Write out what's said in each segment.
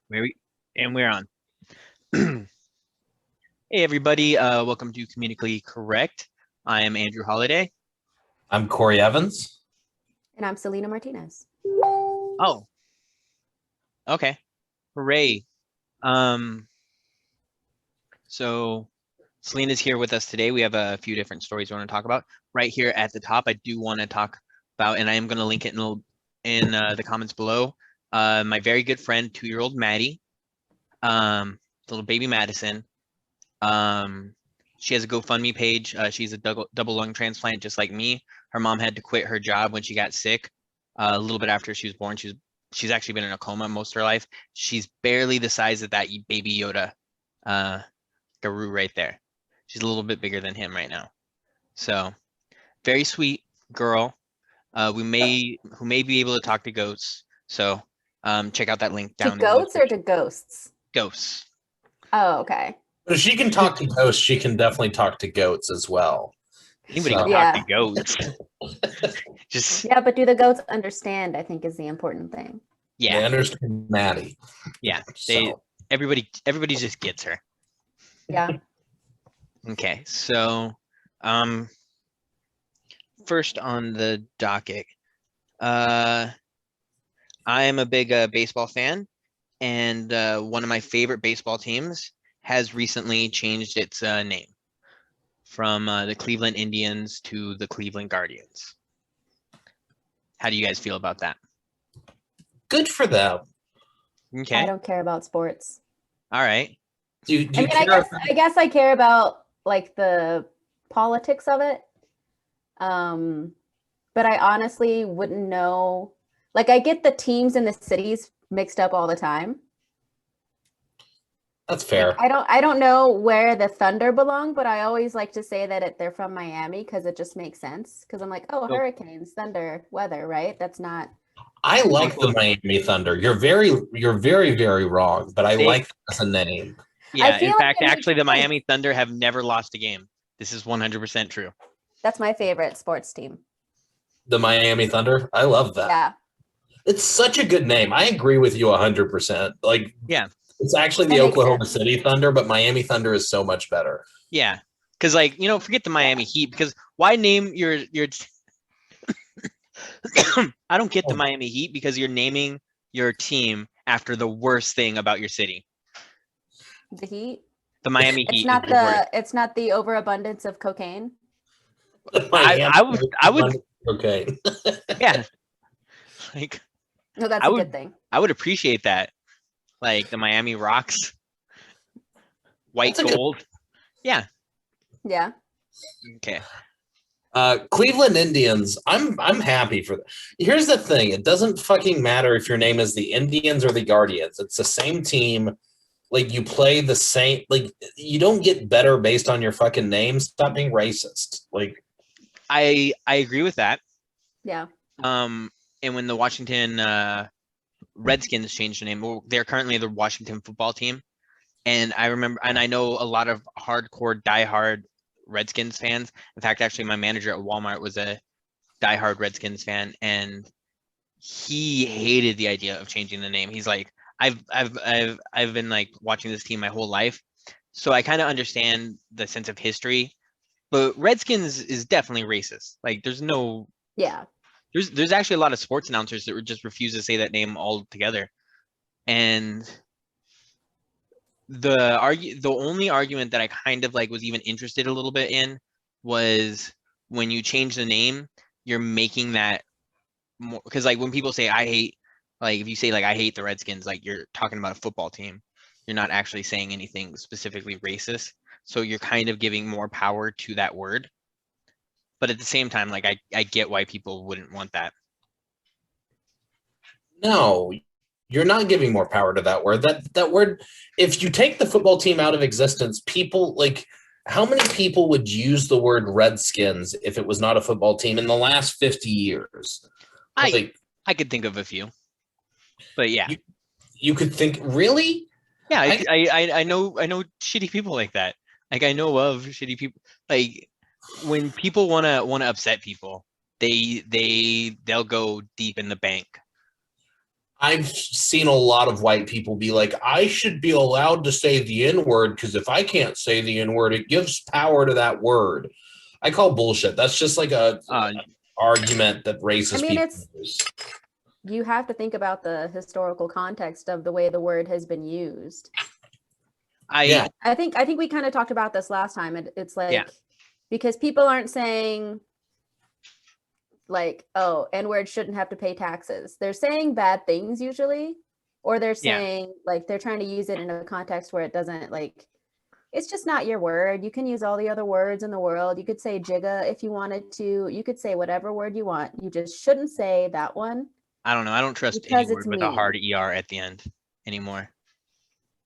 Where we and we're on. Hey everybody, welcome to Comedically Correct. I am Andrew Holiday. I'm Cory Evans. And I'm Selina Martinez. Oh, okay. Hooray. So Selina's here with us today. We have a few different stories we want to talk about. Right here at the top, I do want to talk about, and I am going to link it in the comments below, my very good friend, 2-year-old Maddie, little baby Madison. She has a GoFundMe page. She's a double lung transplant, just like me. Her mom had to quit her job when she got sick a little bit after she was born. She's actually been in a coma most of her life. She's barely the size of that baby Yoda Garou right there. She's a little bit bigger than him right now. So very sweet girl. Who may be able to talk to ghosts. So check out that link down. To goats or to ghosts? Ghosts. Oh, okay. If she can talk to ghosts, she can definitely talk to goats as well. Anybody can talk to goats. Yeah, but do the goats understand? I think is the important thing. Yeah, they understand Maddie. Yeah, everybody just gets her. Yeah. Okay, so first on the docket, I am a big baseball fan, and one of my favorite baseball teams has recently changed its name from the Cleveland Indians to the Cleveland Guardians. How do you guys feel about that? Good for them. Okay. I don't care about sports. All right. I guess I care about like the politics of it. But I honestly wouldn't know. Like, I get the teams and the cities mixed up all the time. That's fair. Like, I don't know where the Thunder belong, but I always like to say that they're from Miami because it just makes sense. Because I'm like, oh, hurricanes, thunder, weather, right? That's not. I like the Miami Thunder. You're very, very wrong, but I like that as a name. Yeah, in fact, actually, the Miami Thunder have never lost a game. This is 100% true. That's my favorite sports team. The Miami Thunder? I love that. Yeah. It's such a good name. I agree with you 100%. Like, yeah, it's actually the Oklahoma City Thunder, but Miami Thunder is so much better. Yeah, because like, forget the Miami Heat, because why name your I don't get the Miami Heat because you're naming your team after the worst thing about your city. The Heat? The Miami Heat. It's not the overabundance of cocaine. I would cocaine. Yeah. Like, no, that's a good thing. I would appreciate that. Like the Miami Rocks. White gold. Yeah. Yeah. Okay. Cleveland Indians, I'm happy for that. Here's the thing. It doesn't fucking matter if your name is the Indians or the Guardians. It's the same team. Like, you play the same, like, you don't get better based on your fucking name. Stop being racist. Like, I agree with that. Yeah. And when the Washington Redskins changed the name, well, they're currently the Washington football team. And I remember, and I know a lot of hardcore, diehard Redskins fans. In fact, actually, my manager at Walmart was a diehard Redskins fan, and he hated the idea of changing the name. He's like, I've been like watching this team my whole life, so I kind of understand the sense of history. But Redskins is definitely racist. Like, there's no. Yeah. There's actually a lot of sports announcers that would just refuse to say that name altogether, and the only argument that I kind of like was even interested a little bit in was when you change the name, you're making that more, because like when people say I hate, like if you say like I hate the Redskins, like you're talking about a football team. You're not actually saying anything specifically racist. So you're kind of giving more power to that word. But at the same time, like I get why people wouldn't want that. No, you're not giving more power to that word. That word, if you take the football team out of existence, people, like, how many people would use the word Redskins if it was not a football team in the last 50 years? I could think of a few. But yeah. You could think, really? Yeah, I know shitty people like that. Like, I know of shitty people. Like, when people wanna upset people, they'll go deep in the bank. I've seen a lot of white people be like, I should be allowed to say the N-word because if I can't say the N-word, it gives power to that word. I call bullshit. That's just like a argument that racist people use. You have to think about the historical context of the way the word has been used. I think we kind of talked about this last time. It's like because people aren't saying like, oh, N-word shouldn't have to pay taxes. They're saying bad things usually, or they're saying like they're trying to use it in a context where it doesn't like, it's just not your word. You can use all the other words in the world. You could say jigga if you wanted to. You could say whatever word you want. You just shouldn't say that one. I don't know. I don't trust any word with a hard ER at the end anymore.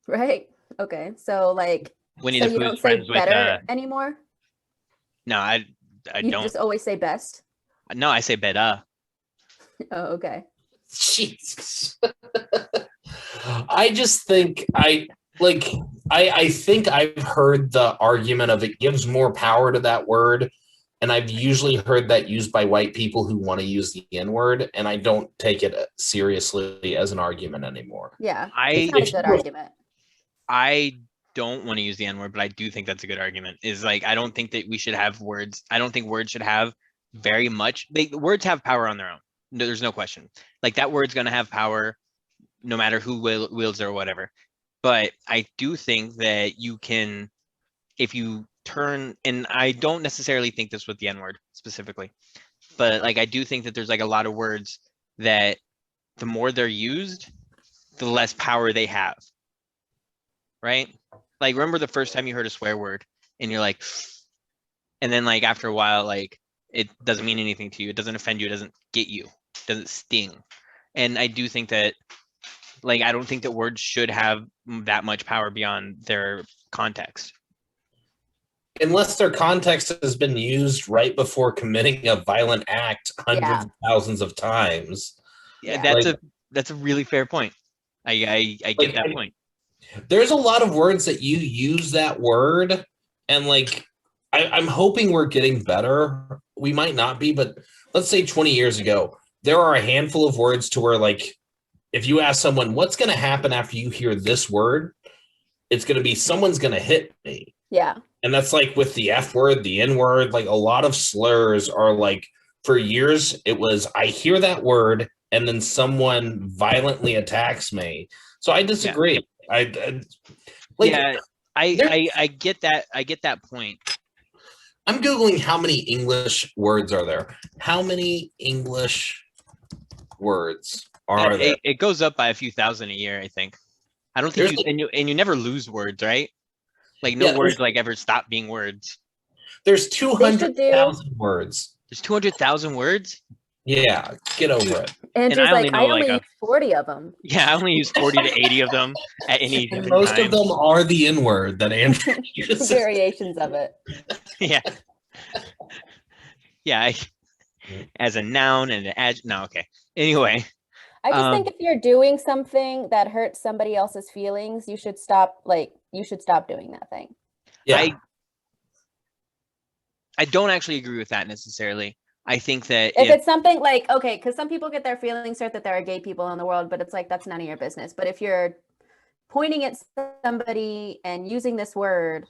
Right? Okay. So like, Winnie so the you Pooh's don't say friends better with, anymore? No, I You don't. just always say best? No, I say better. Oh, okay. Jesus. I just think I think I've heard the argument of it gives more power to that word. And I've usually heard that used by white people who want to use the N-word, and I don't take it seriously as an argument anymore. Yeah, it's not a good argument. I don't want to use the N-word, but I do think that's a good argument. Is like, I don't think that we should have words. I don't think words should have very much. Words have power on their own. No, there's no question. Like that word's going to have power no matter who wields it or whatever. But I do think that you can, if you turn, and I don't necessarily think this with the N-word specifically, but like I do think that there's like a lot of words that the more they're used, the less power they have. Right? Like remember the first time you heard a swear word and you're like, and then like after a while, like it doesn't mean anything to you. It doesn't offend you. It doesn't get you. It doesn't sting. And I do think that, like, I don't think that words should have that much power beyond their context. Unless their context has been used right before committing a violent act hundreds of thousands of times. Yeah, that's a really fair point. I get that point. There's a lot of words that you use that word, and like I'm hoping we're getting better. We might not be, but let's say 20 years ago, there are a handful of words to where like if you ask someone what's going to happen after you hear this word, it's going to be someone's going to hit me. Yeah. And that's like with the F word, the N word, like a lot of slurs are like for years it was I hear that word and then someone violently attacks me. So I disagree. Yeah. I get that. I get that point. I'm Googling how many English words are there. How many English words are there? It goes up by a few thousand a year, I think. I don't think you never lose words, right? Like no words like ever stop being words. There's 200,000 words. There's 200,000 words? Yeah, get over it. Andrew's like, I only use 40 of them. Yeah, I only use 40 to 80 of them at any given time. Most of them are the N-word that Andrew uses. Variations of it. Yeah. Yeah, as a noun and an adjective. No, okay. Anyway. I just think if you're doing something that hurts somebody else's feelings, you should stop doing that thing. Yeah. I don't actually agree with that necessarily. I think that if it's something like, okay, because some people get their feelings hurt that there are gay people in the world, but it's like, that's none of your business. But if you're pointing at somebody and using this word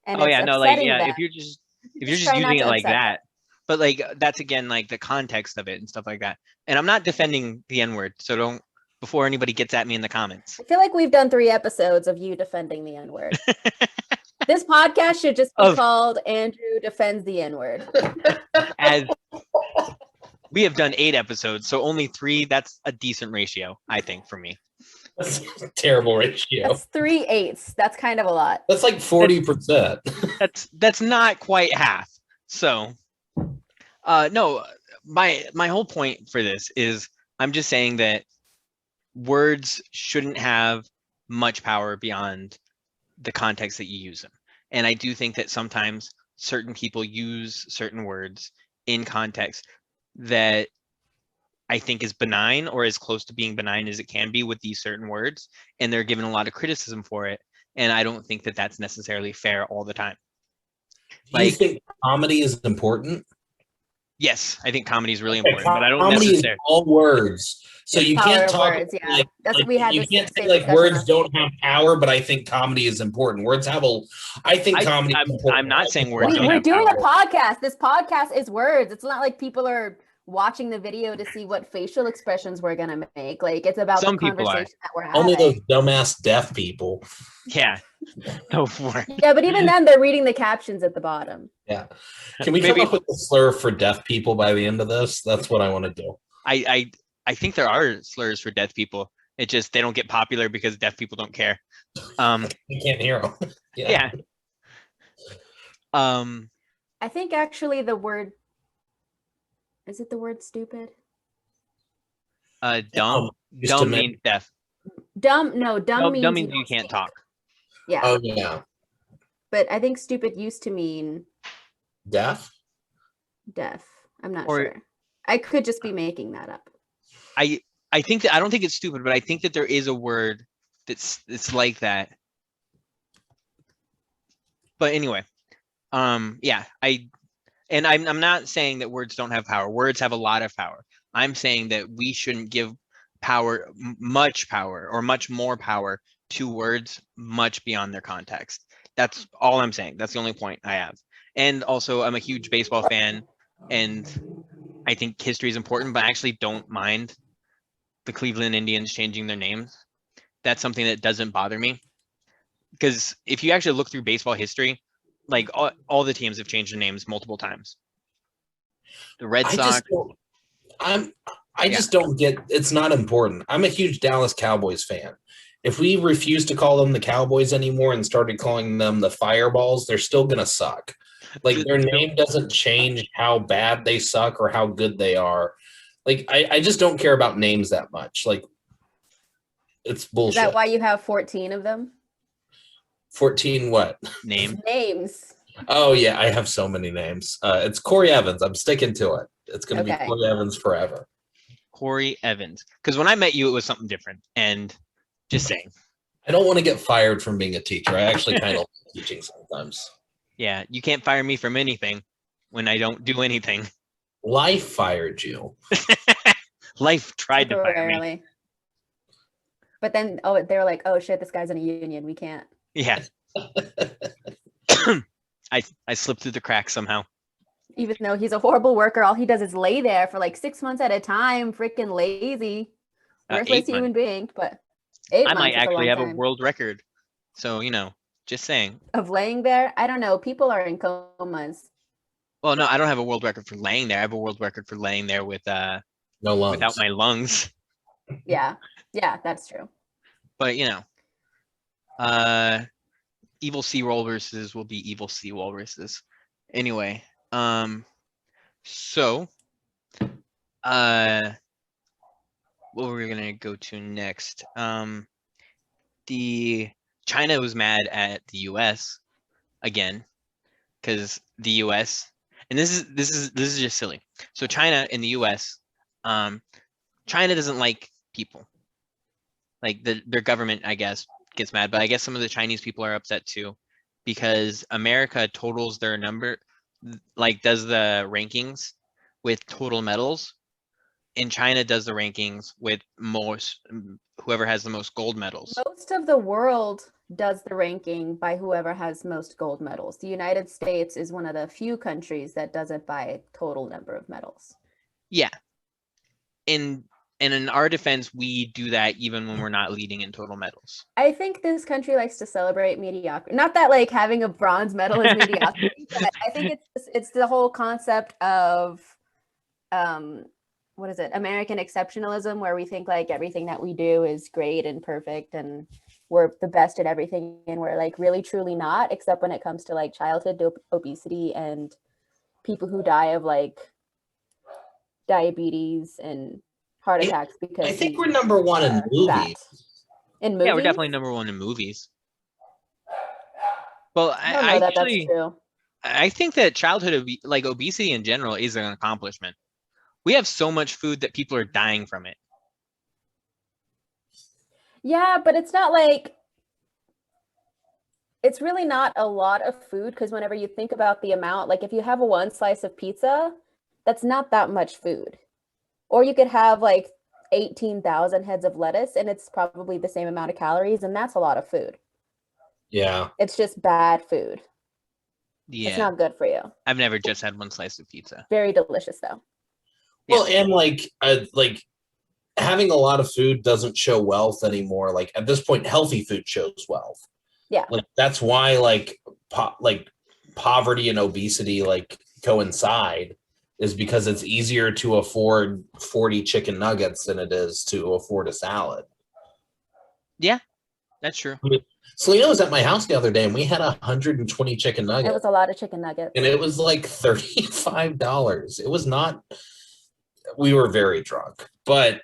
and if you're just using it like that. But like, that's again, like the context of it and stuff like that. And I'm not defending the N-word. So don't, before anybody gets at me in the comments. I feel like we've done 3 episodes of you defending the N-word. This podcast should just be called Andrew Defends the N-word. As we have done 8 episodes, so only 3, that's a decent ratio, I think, for me. That's a terrible ratio. That's 3/8. That's kind of a lot. That's like 40%. That's not quite half. So no, my whole point for this is I'm just saying that words shouldn't have much power beyond the context that you use them. And I do think that sometimes certain people use certain words in context that I think is benign or as close to being benign as it can be with these certain words. And they're given a lot of criticism for it. And I don't think that that's necessarily fair all the time. Do you think comedy is important? Yes, I think comedy is really important, but I don't Comedy is necessarily. all words. So you Power can't of talk words, yeah. like, That's like we had you this can't say same like discussion words last don't have power, but I think comedy is important. Words have a I think comedy is important. I'm not saying words don't We're have doing power. a podcast. This podcast is words. It's not like people are watching the video to see what facial expressions we're gonna make. Like it's about Some the people are. conversation that we're Only those having. dumbass deaf people. Yeah, go for it. Yeah, but even then, they're reading the captions at the bottom. Yeah. Can we Maybe- come up with a slur for deaf people by the end of this? That's what I want to do. I think there are slurs for deaf people. It just they don't get popular because deaf people don't care. You can't hear them. Yeah. I think actually the word is it the word stupid? Dumb. Used to Dumb mean- means deaf. Dumb. No, dumb means Dumb means you don't can't speak. talk. Yeah, Oh yeah. but I think stupid used to mean Deaf? deaf. I'm not Or- sure. I could just be making that up. I think that I don't think it's stupid, but I think that there is a word it's like that. But anyway, yeah, I'm not saying that words don't have power. Words have a lot of power. I'm saying that we shouldn't give much power or much more power to words much beyond their context. That's all I'm saying. That's the only point I have. And also, I'm a huge baseball fan, and I think history is important, but I actually don't mind the Cleveland Indians changing their names. That's something that doesn't bother me. Because if you actually look through baseball history, like all the teams have changed their names multiple times. The Red Sox. I just don't get it's not important. I'm a huge Dallas Cowboys fan. If we refuse to call them the Cowboys anymore and started calling them the Fireballs, they're still gonna suck. Like their name doesn't change how bad they suck or how good they are. Like I just don't care about names that much. Like it's bullshit. Is that why you have 14 of them? 14 what? Names. Oh yeah, I have so many names. It's Cory Evans. I'm sticking to it. It's gonna be Okay. Cory Evans forever. Cory Evans. Because when I met you, it was something different. And just saying. I don't want to get fired from being a teacher. I actually kind of like teaching sometimes. Yeah, you can't fire me from anything when I don't do anything. Life fired you. Life tried to fire me. Temporarily. But then, they were like, oh shit, this guy's in a union. We can't. Yeah. I slipped through the cracks somehow. Even though he's a horrible worker, all he does is lay there for like 6 months at a time, freaking lazy, worthless 8 human months. being. But 8 I months might is a actually long have a time. world record. So, just saying. Of laying there. I don't know. People are in comas. Well, no, I don't have a world record for laying there. I have a world record for laying there with No lungs. without my lungs. Yeah, that's true. But evil sea walruses will be evil sea walruses. Anyway, so what were we gonna go to next? The China was mad at the US again because the US, and this is just silly. So China and the US, China doesn't like people. Like their government, I guess, gets mad, but I guess some of the Chinese people are upset too because America totals their number, like does the rankings with total medals, and China does the rankings with whoever has the most gold medals. Most of the world does the ranking by whoever has most gold medals. The United States is one of the few countries that does it by total number of medals. Yeah. And in our defense, we do that even when we're not leading in total medals. I think this country likes to celebrate mediocrity. Not that like having a bronze medal is mediocrity, but I think it's the whole concept of what is it? American exceptionalism, where we think like everything that we do is great and perfect and we're the best at everything, and we're like really truly not, except when it comes to like childhood obesity and people who die of like diabetes and heart attacks because I think we're number one in movies. In movies? Yeah, we're definitely number one in movies. Well, I don't know that that's true. I think that childhood like obesity in general is an accomplishment. We have so much food that people are dying from it. Yeah, but it's not like it's really not a lot of food, because whenever you think about the amount, like if you have a one slice of pizza, That's not that much food. Or you could have like 18,000 heads of lettuce and it's probably the same amount of calories, and that's a lot of food. Yeah. It's just bad food. Yeah. It's not good for you. I've never just had one slice of pizza. Very delicious though. Well, and like having a lot of food doesn't show wealth anymore. Like at this point, healthy food shows wealth. Yeah. Like that's why like poverty and obesity like coincide, is because it's easier to afford 40 chicken nuggets than it is to afford a salad. Yeah, that's true. I mean, Selina was at my house the other day and we had 120 chicken nuggets. It was a lot of chicken nuggets. And it was like $35. It was not, we were very drunk, but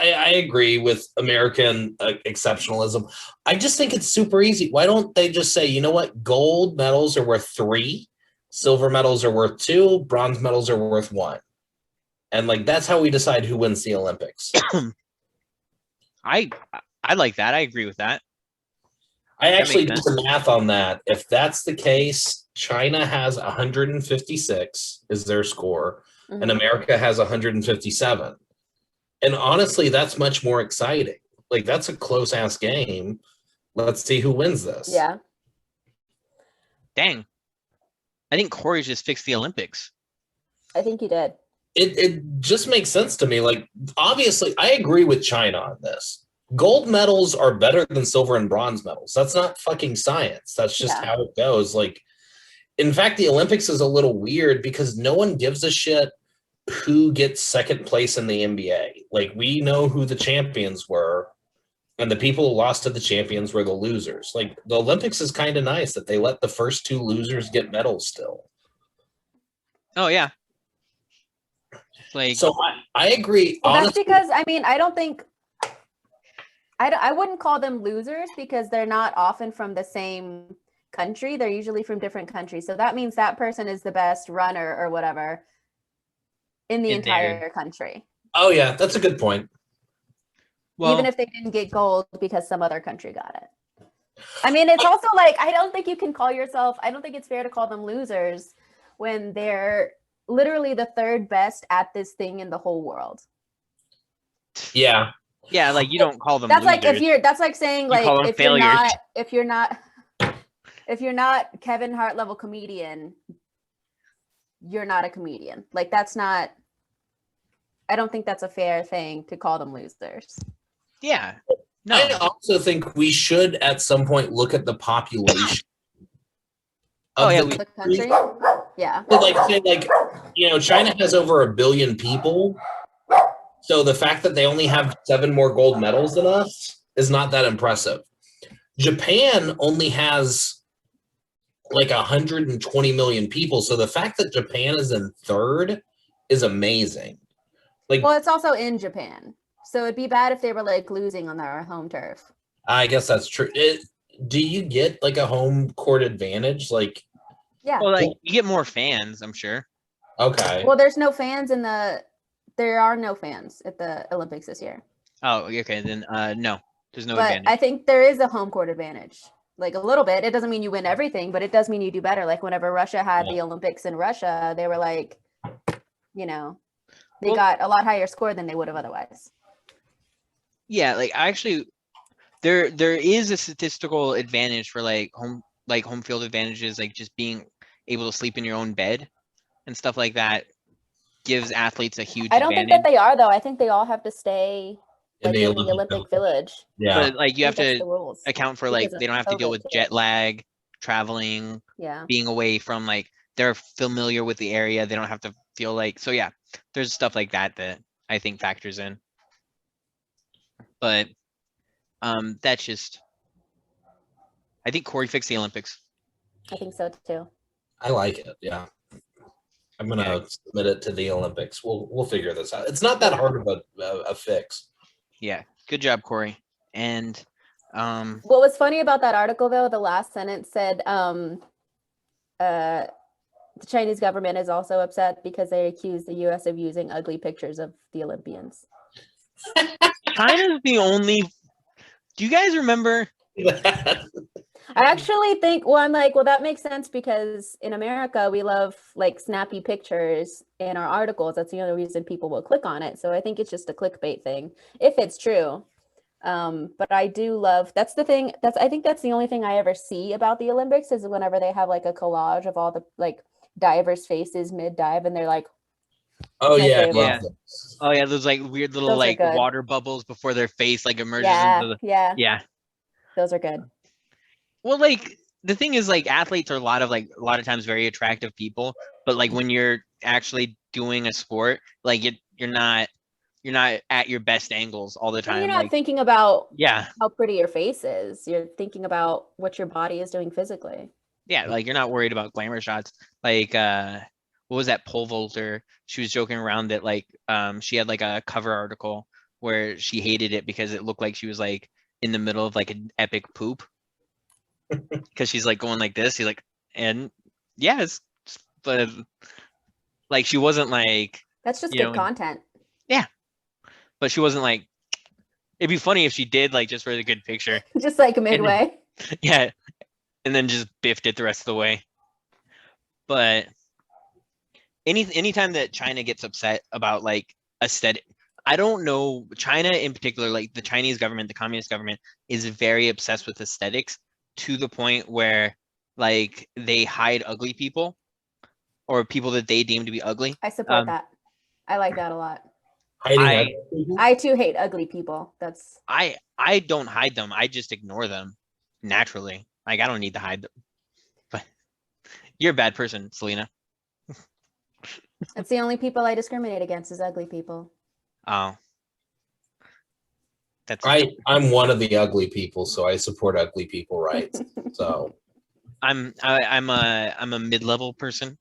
I agree with American exceptionalism. I just think it's super easy. Why don't they just say, you know what? Gold medals are worth 3, silver medals are worth 2, bronze medals are worth 1. And like, that's how we decide who wins the Olympics. I like that. I agree with that. I actually did the math on that. If that's the case, China has 156 is their score, and America has 157. And honestly, that's much more exciting. Like, that's a close-ass game. Let's see who wins this. Yeah. Dang. I think Cory just fixed the Olympics. I think he did. It just makes sense to me. Like, obviously, I agree with China on this. Gold medals are better than silver and bronze medals. That's not fucking science. That's just how it goes. Like, in fact, the Olympics is a little weird because no one gives a shit who gets second place in the NBA. Like, we know who the champions were, and the people who lost to the champions were the losers. Like, the Olympics is kind of nice that they let the first 2 losers get medals still. Oh, yeah. Like, so I agree. Well, that's because, I mean, I don't think, I wouldn't call them losers because they're not often from the same country. They're usually from different countries. So that means that person is the best runner or whatever in the entire country. Oh, yeah, that's a good point. Well, even if they didn't get gold because some other country got it. I mean, it's also like, I don't think you can call yourself, I don't think it's fair to call them losers when they're literally the 3rd best at this thing in the whole world. Yeah. Yeah, like you don't call them that's losers. Like if you're that's like saying like if failures. you're not Kevin Hart level comedian, you're not a comedian. Like that's not, I don't think that's a fair thing to call them losers. Yeah. No. I also think we should at some point look at the population. The country. Yeah. So like, you know, China has over 1 billion people. So the fact that they only have 7 more gold medals than us is not that impressive. Japan only has like 120 million people. So the fact that Japan is in 3rd is amazing. Like, well, it's also in Japan. So it'd be bad if they were like losing on their home turf. I guess that's true. Do you get like a home court advantage? Like, yeah. Well, like you get more fans, I'm sure. Okay. Well, there are no fans at the Olympics this year. Oh, okay. Then no, there's no but advantage. I think there is a home court advantage. Like a little bit. It doesn't mean you win everything, but it does mean you do better. Like whenever Russia had the Olympics in Russia, they were like, you know, they got a lot higher score than they would have otherwise. Yeah, like actually there is a statistical advantage for like home field advantages, like just being able to sleep in your own bed and stuff like that gives athletes a huge advantage. I don't think that they are though. I think they all have to stay in the Olympic Village. Yeah. But like you have to account for like they don't have to deal with jet lag, traveling, being away from like they're familiar with the area. They don't have to feel like there's stuff like that that I think factors in. But that's just I think Cory fixed the Olympics. I think so too. I like it, yeah. I'm gonna submit it to the Olympics. We'll figure this out. It's not that hard of a fix. Yeah, good job, Cory. And what was funny about that article though, the last sentence said the Chinese government is also upset because they accused the US of using ugly pictures of the Olympians. China's the only. Do you guys remember? I actually think, well, I'm like, well, that makes sense because in America, we love like snappy pictures in our articles. That's the only reason people will click on it. So I think it's just a clickbait thing, if it's true. But I do love, that's the thing, I think that's the only thing I ever see about the Olympics is whenever they have like a collage of all the like divers' faces mid-dive and they're like, Oh my yeah, I favorite. love Yeah. this. Oh yeah, those like weird little Those are like good. water bubbles before their face like emerges into Yeah, the yeah, those are good. Well, like the thing is like athletes are a lot of times very attractive people, but like when you're actually doing a sport, like you're not at your best angles all the Well, you're time. not Like thinking about yeah, how pretty your face is. You're thinking about what your body is doing physically. yeah, like you're not worried about glamour shots. Like what was that pole vaulter? She was joking around that like she had like a cover article where she hated it because it looked like she was like in the middle of like an epic poop because she's like going like this. She's like, and yes, but like she wasn't like That's just you good know, content. yeah, but she wasn't like. It'd be funny if she did like just for the good picture. Just like And then, midway. yeah, and then just biffed it the rest of the way. But anytime that China gets upset about like aesthetic, I don't know, China in particular, like the Chinese government, the communist government, is very obsessed with aesthetics to the point where like they hide ugly people or people that they deem to be ugly. I support that. I like that a lot. Hiding I ugly people? I too hate ugly people. That's I don't hide them. I just ignore them naturally. Like I don't need to hide them. But you're a bad person, Selena. that's the only people I discriminate against is ugly people. Oh, that's I'm one of the ugly people, so I support ugly people rights. So I'm a mid-level person.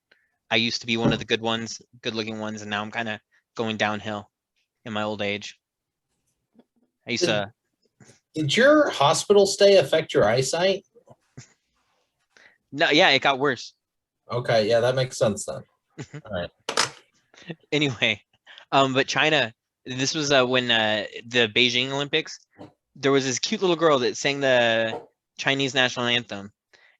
I used to be one of the good ones, good-looking ones, and now I'm kind of going downhill in my old age. I used to did your hospital stay affect your eyesight? no, yeah, it got worse. Okay, yeah, that makes sense then. All right. Anyway, but China, this was when the Beijing Olympics, there was this cute little girl that sang the Chinese national anthem,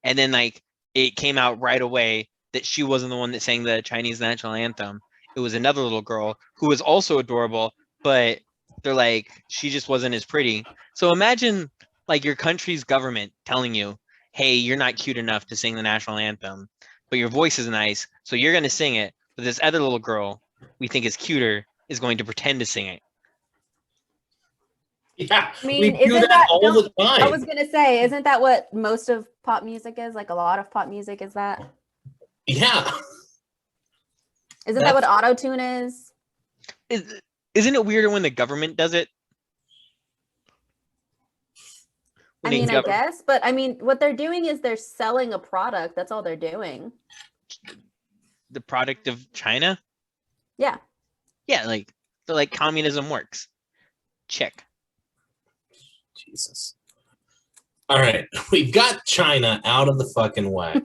and then like it came out right away that she wasn't the one that sang the Chinese national anthem. It was another little girl who was also adorable, but they're like she just wasn't as pretty. So imagine like your country's government telling you, "Hey, you're not cute enough to sing the national anthem, but your voice is nice, so you're going to sing it." But this other little girl we think is cuter is going to pretend to sing it. Yeah, I mean, we do isn't that that all the time. I was gonna say, isn't that what most of pop music is? Like a lot of pop music is that? Yeah. Isn't that what auto-tune is? Isn't it weirder when the government does it? I mean, I guess, but I mean, what they're doing is they're selling a product. That's all they're doing. The product of China? Yeah. Yeah, like they're like communism works. Check. Jesus. All right, we've got China out of the fucking way.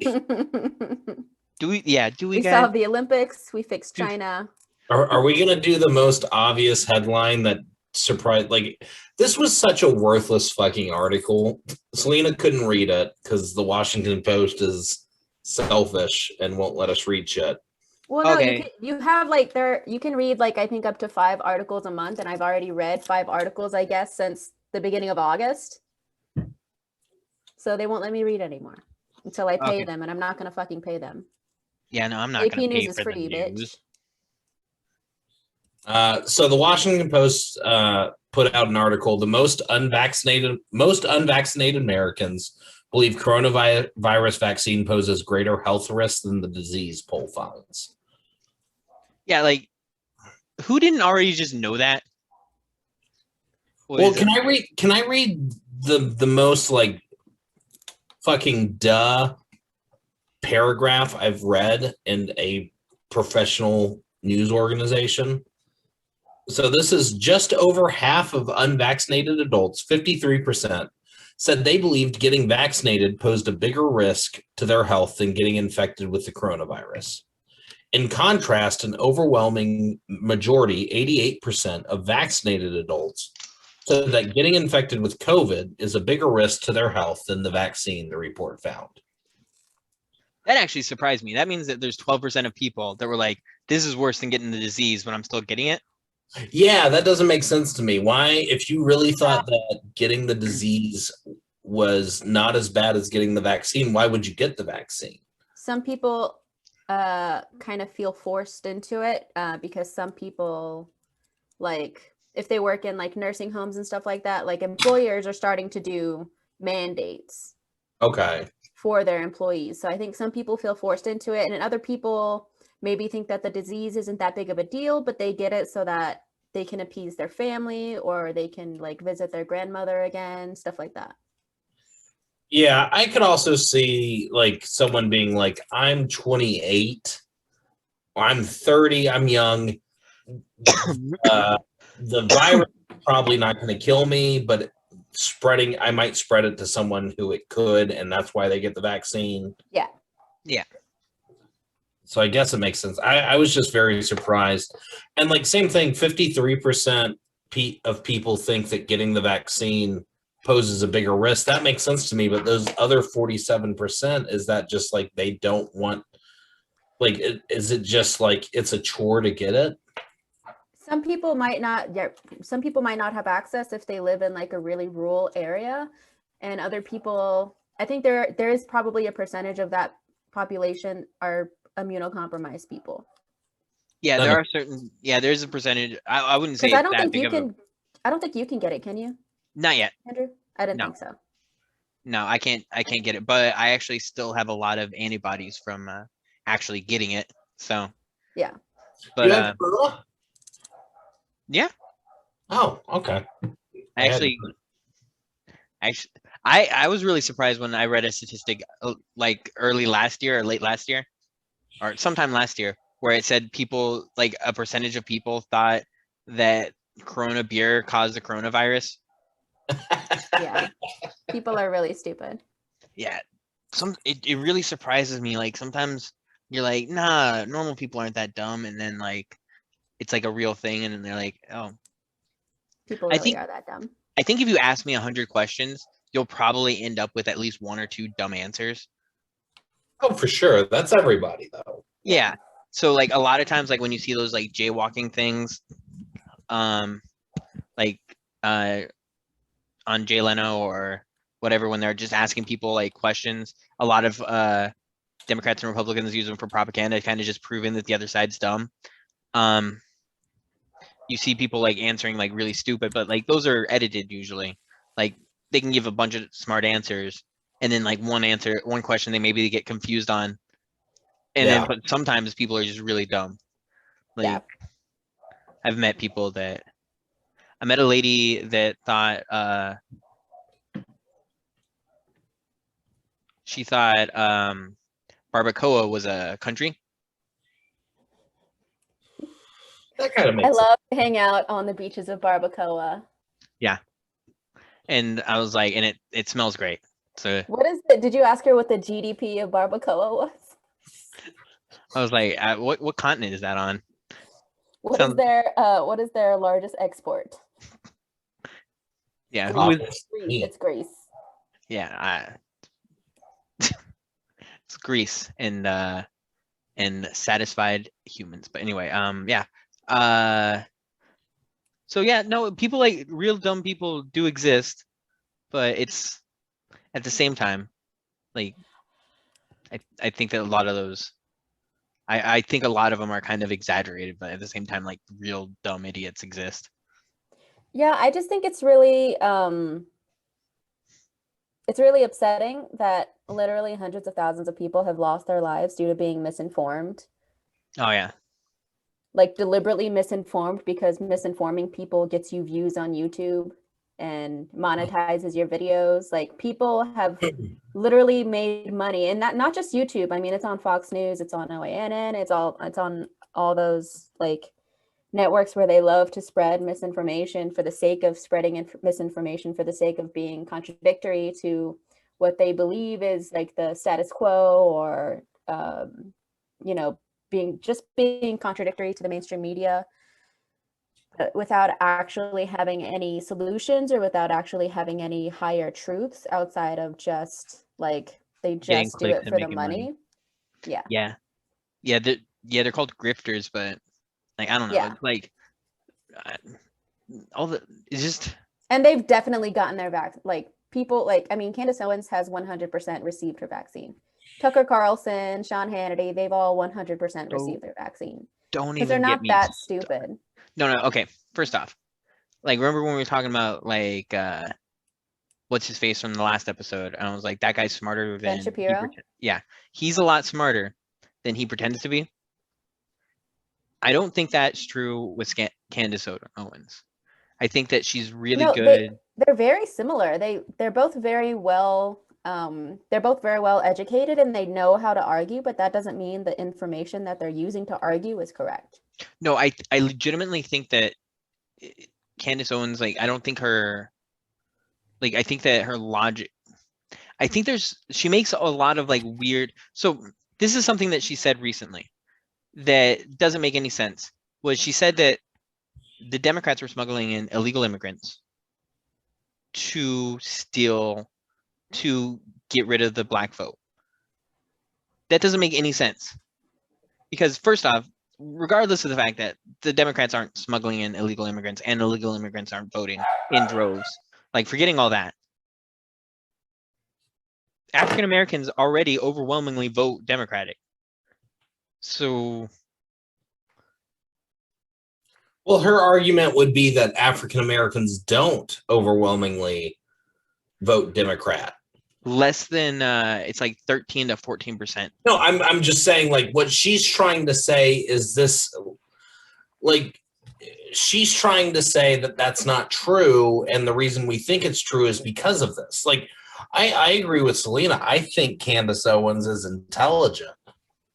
Do we? Yeah. Do we? We guys? solved the Olympics. We fixed China. Are we gonna do the most obvious headline that surprised? Like, this was such a worthless fucking article. Selena couldn't read it because the Washington Post is selfish and won't let us read shit. Well, no, Okay. you have like you can read like I think up to 5 articles a month, and I've already read 5 articles, I guess, since the beginning of August. So they won't let me read anymore until I pay them, and I'm not gonna fucking pay them. Yeah, no, I'm not AP gonna pay News is for free, the news. bitch. So the Washington Post put out an article. The most unvaccinated Americans believe coronavirus vaccine poses greater health risks than the disease, poll finds. Yeah, like who didn't already just know that? Well, can I read the most like fucking duh paragraph I've read in a professional news organization? So this is just over half of unvaccinated adults, 53%, said they believed getting vaccinated posed a bigger risk to their health than getting infected with the coronavirus. In contrast, an overwhelming majority, 88% of vaccinated adults, So that getting infected with COVID is a bigger risk to their health than the vaccine, the report found. That actually surprised me. That means that there's 12% of people that were like, this is worse than getting the disease when I'm still getting it. Yeah, that doesn't make sense to me. Why, if you really thought that getting the disease was not as bad as getting the vaccine, why would you get the vaccine? Some people kind of feel forced into it because some people, like, if they work in like nursing homes and stuff like that, like employers are starting to do mandates. Okay. For their employees. So I think some people feel forced into it, and other people maybe think that the disease isn't that big of a deal, but they get it so that they can appease their family or they can like visit their grandmother again, stuff like that. Yeah, I could also see like someone being like, I'm 28, or I'm 30, I'm young. The virus is probably not going to kill me, but I might spread it to someone who it could, and that's why they get the vaccine. Yeah. Yeah. So I guess it makes sense. I was just very surprised. And like same thing, 53% of people think that getting the vaccine poses a bigger risk. That makes sense to me, but those other 47%, is that just like they don't want, like, is it just like it's a chore to get it? Some people might not, some people might not have access if they live in like a really rural area, and other people, I think there is probably a percentage of that population are immunocompromised people. Yeah, there are certain. Yeah, there's a percentage. I wouldn't say because it's that big of a. I don't think you can get it. Can you? Not yet, Andrew. I didn't No. think so. No, I can't get it, but I actually still have a lot of antibodies from actually getting it. So Yeah. You have but corona? yeah, Oh, okay. actually, I was really surprised when I read a statistic like early last year or late last year or sometime last year where it said people, like a percentage of people thought that Corona beer caused the coronavirus. Yeah. People are really stupid. Yeah. It really surprises me. Like sometimes you're like, nah, normal people aren't that dumb, and then like it's like a real thing, and then they're like, oh. People really are that dumb. I think if you ask me 100 questions, you'll probably end up with at least one or two dumb answers. Oh, for sure. That's everybody, though. Yeah. So like a lot of times, like when you see those like jaywalking things, like on Jay Leno or whatever, when they're just asking people like questions, a lot of Democrats and Republicans use them for propaganda, kind of just proving that the other side's dumb. You see people like answering like really stupid, but like those are edited usually. Like they can give a bunch of smart answers, and then like one question they maybe get confused on, and then but sometimes people are just really dumb. Like I've met people that I met a lady that thought she thought barbacoa was a country. That kind of makes sense. I love to hang out on the beaches of Barbacoa. Yeah. And I was like, and it smells great. So what is it? Did you ask her what the GDP of Barbacoa was? I was like, what continent is that on? What is their largest export? Yeah, Greece. It's Greece. Yeah, it's Greece and satisfied humans. But anyway, yeah. So yeah, no, people like real dumb people do exist, but it's at the same time, like I think that a lot of those, I think a lot of them are kind of exaggerated, but at the same time, like real dumb idiots exist. Yeah, I just think it's really upsetting that literally hundreds of thousands of people have lost their lives due to being misinformed. Oh yeah. Like deliberately misinformed, because misinforming people gets you views on YouTube and monetizes your videos. Like people have literally made money, and not just YouTube. I mean, it's on Fox News, it's on OANN, it's on all those like networks where they love to spread misinformation for the sake of spreading misinformation for the sake of being contradictory to what they believe is like the status quo, or you know, being contradictory to the mainstream media. without actually having any solutions or without actually having any higher truths outside of just like they Getting just do clicks it and for the making money. money. Yeah. Yeah. They're called grifters, but like I don't know. Yeah. Like all the it's just And they've definitely gotten their like people like I mean Candace Owens has 100% received her vaccine. Tucker Carlson, Sean Hannity, they've all 100% so received their vaccine don't because they're even get not me. that stupid. No. Okay. First off, like remember when we were talking about like what's his face from the last episode? And I was like, that guy's smarter Ben than Shapiro. yeah, he's a lot smarter than he pretends to be. I don't think that's true with Candace Owens. I think that she's really No, good. they're very similar. They're both very well they're both very well educated and they know how to argue, but that doesn't mean the information that they're using to argue is correct. No, I legitimately think that Candace Owens, like, I don't think her, like, I think that her logic, I think she makes a lot of like weird. So this is something that she said recently that doesn't make any sense. Was she said that the Democrats were smuggling in illegal immigrants to get rid of the black vote. That doesn't make any sense. Because first off, regardless of the fact that the Democrats aren't smuggling in illegal immigrants and illegal immigrants aren't voting in droves, like forgetting all that, African Americans already overwhelmingly vote Democratic. So, Well, her argument would be that African Americans don't overwhelmingly vote Democrat. less than it's like 13 to 14%. No, I'm just saying like what she's trying to say is this like she's trying to say that that's not true and the reason we think it's true is because of this. Like I agree with Selina. I think Candace Owens is intelligent.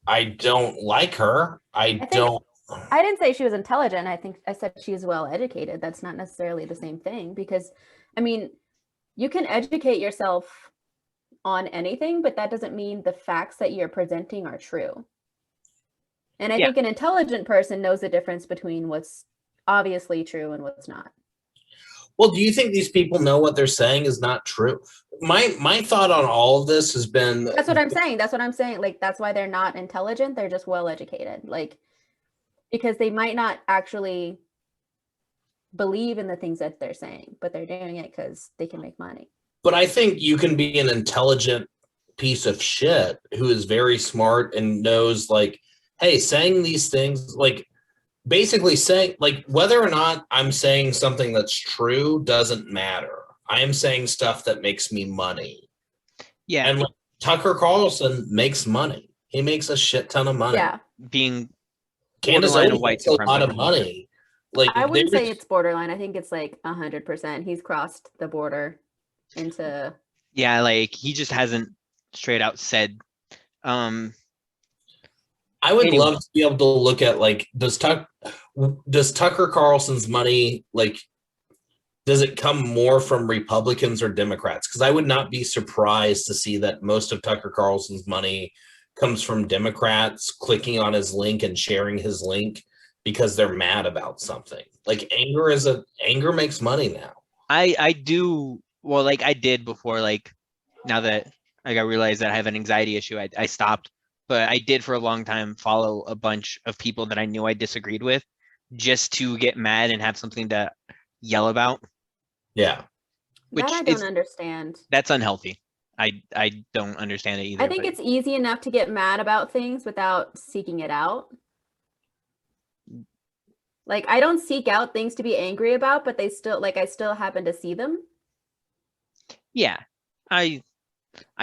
I don't like her. I didn't say she was intelligent. I think I said she was well educated. That's not necessarily the same thing because I mean, you can educate yourself on anything, but that doesn't mean the facts that you're presenting are true. And I think an intelligent person knows the difference between what's obviously true and what's not. Well, do you think these people know what they're saying is not true? My thought on all of this has been That's what I'm saying. That's what I'm saying. Like that's why they're not intelligent. They're just well educated. Like because they might not actually believe in the things that they're saying, but they're doing it because they can make money. But I think you can be an intelligent piece of shit who is very smart and knows like, hey, saying these things, like basically saying like whether or not I'm saying something that's true doesn't matter. I am saying stuff that makes me money. Yeah. And like, Tucker Carlson makes money. He makes a shit ton of money. Yeah. Being Candace borderline Owens a white makes a lot of supremacist. money. Like I wouldn't say it's borderline. I think it's like 100%. He's crossed the border into. Yeah, like he just hasn't straight out said. I would love to be able to look at like does Tucker Carlson's money like does it come more from Republicans or Democrats? Because I would not be surprised to see that most of Tucker Carlson's money comes from Democrats clicking on his link and sharing his link because they're mad about something. Like anger makes money now. I do well, like I did before, like now that like I realized that I have an anxiety issue, I stopped. But I did for a long time follow a bunch of people that I knew I disagreed with just to get mad and have something to yell about. Yeah. Which that I don't understand. That's unhealthy. I don't understand it either. I think it's easy enough to get mad about things without seeking it out. Like I don't seek out things to be angry about, but they still like I still happen to see them. Yeah. I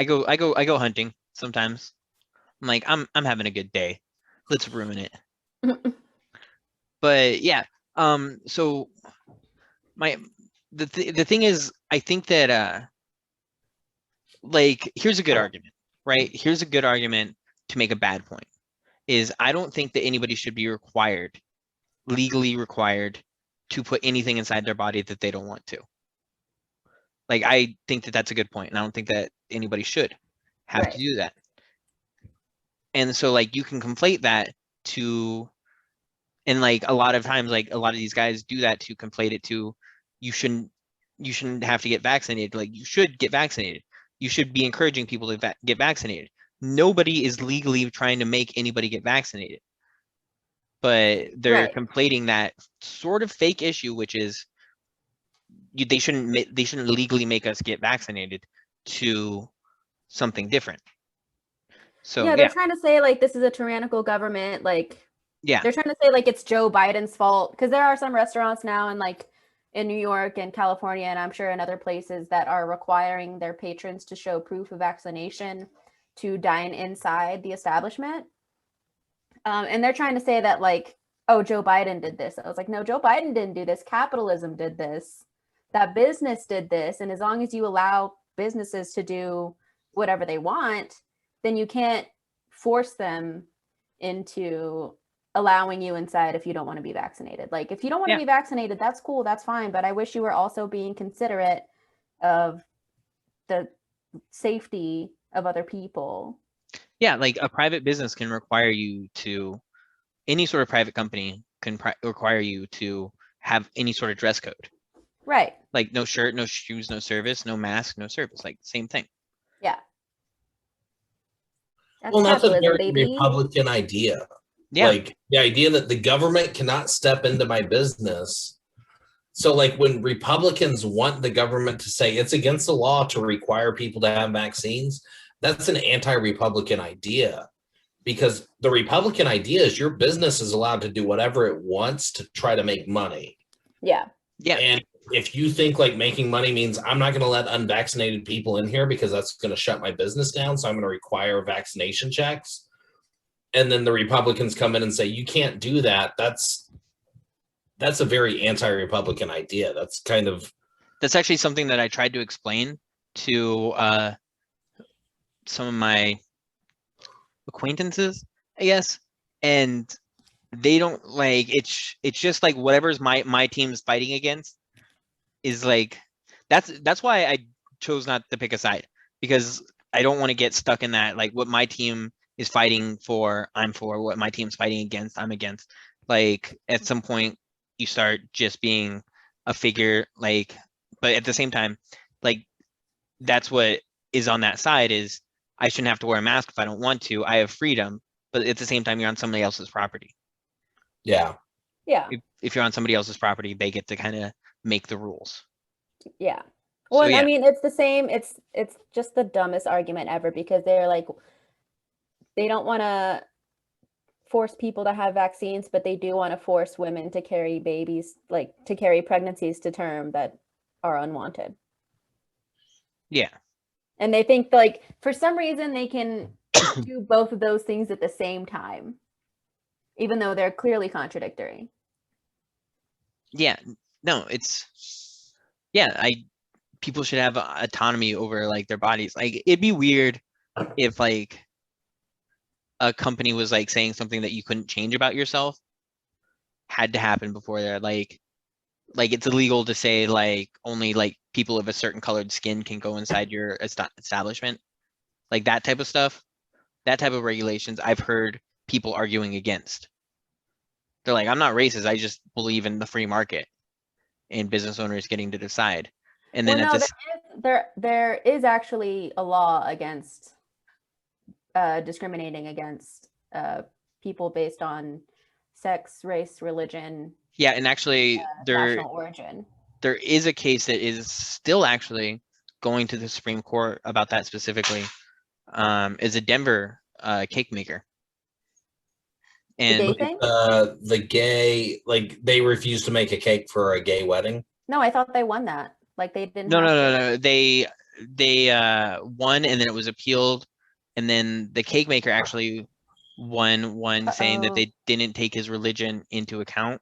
go hunting sometimes. I'm like I'm having a good day. Let's ruin it. But yeah, so the thing is I think that like here's a good argument, right? Here's a good argument to make a bad point. Is I don't think that anybody should be legally required to put anything inside their body that they don't want to. Like I think that that's a good point, and I don't think that anybody should have to do that. And so like you can conflate that to And like a lot of times, like a lot of these guys do that to conflate it to you shouldn't have to get vaccinated. Like you should get vaccinated. You should be encouraging people to get vaccinated. Nobody is legally trying to make anybody get vaccinated, but they're Right. conflating that sort of fake issue, which is they shouldn't legally make us get vaccinated, to something different. So Yeah, they're trying to say like this is a tyrannical government. Like yeah, they're trying to say like it's Joe Biden's fault, because there are some restaurants now in New York and California, and I'm sure in other places, that are requiring their patrons to show proof of vaccination to dine inside the establishment. And they're trying to say that like, oh, Joe Biden did this. I was like, no, Joe Biden didn't do this. Capitalism did this. That business did this. And as long as you allow businesses to do whatever they want, then you can't force them into allowing you inside if you don't want to be vaccinated. Like if you don't want to Yeah. be vaccinated, that's cool, that's fine. But I wish you were also being considerate of the safety of other people. Yeah, like a private business can require you to, any sort of private company can require you to have any sort of dress code. Right. Like no shirt, no shoes, no service, no mask, no service. Like same thing. Yeah. Well, that's a very baby. Republican idea. Yeah. Like the idea that the government cannot step into my business. So like when Republicans want the government to say it's against the law to require people to have vaccines, that's an anti-Republican idea, because the Republican idea is your business is allowed to do whatever it wants to try to make money. Yeah. Yeah. And if you think like making money means I'm not going to let unvaccinated people in here because that's going to shut my business down, so I'm going to require vaccination checks, and then the Republicans come in and say you can't do that, that's a very anti-Republican idea. That's actually something that I tried to explain to some of my acquaintances, I guess, and they don't like it's just like whatever's my team's fighting against is like, that's why I chose not to pick a side, because I don't want to get stuck in that, like what my team is fighting for, I'm for, what my team's fighting against, I'm against. Like at some point you start just being a figure, like, but at the same time, like that's what is on that side is I shouldn't have to wear a mask if I don't want to. I have freedom, but at the same time, you're on somebody else's property. Yeah. Yeah. If you're on somebody else's property, they get to kind of make the rules. Yeah. Well, So, yeah. I mean, it's the same. It's just the dumbest argument ever, because they're like, they don't want to force people to have vaccines, but they do want to force women to carry babies, like to carry pregnancies to term that are unwanted. Yeah. And they think like for some reason they can do both of those things at the same time, even though they're clearly contradictory. Yeah. No, it's, yeah, people should have autonomy over like their bodies. Like it'd be weird if like a company was like saying something that you couldn't change about yourself had to happen before they're like it's illegal to say like only like people of a certain colored skin can go inside your establishment, like that type of stuff, that type of regulations I've heard people arguing against. They're like, I'm not racist, I just believe in the free market and business owners getting to decide. And then there is actually a law against discriminating against people based on sex, race, religion. Yeah, and actually national origin. There is a case that is still actually going to the Supreme Court about that specifically. Is a Denver cake maker. And the gay thing? The gay, like they refused to make a cake for a gay wedding. No, I thought they won that. Like they didn't. No. They won, and then it was appealed, and then the cake maker actually won one, saying that they didn't take his religion into account,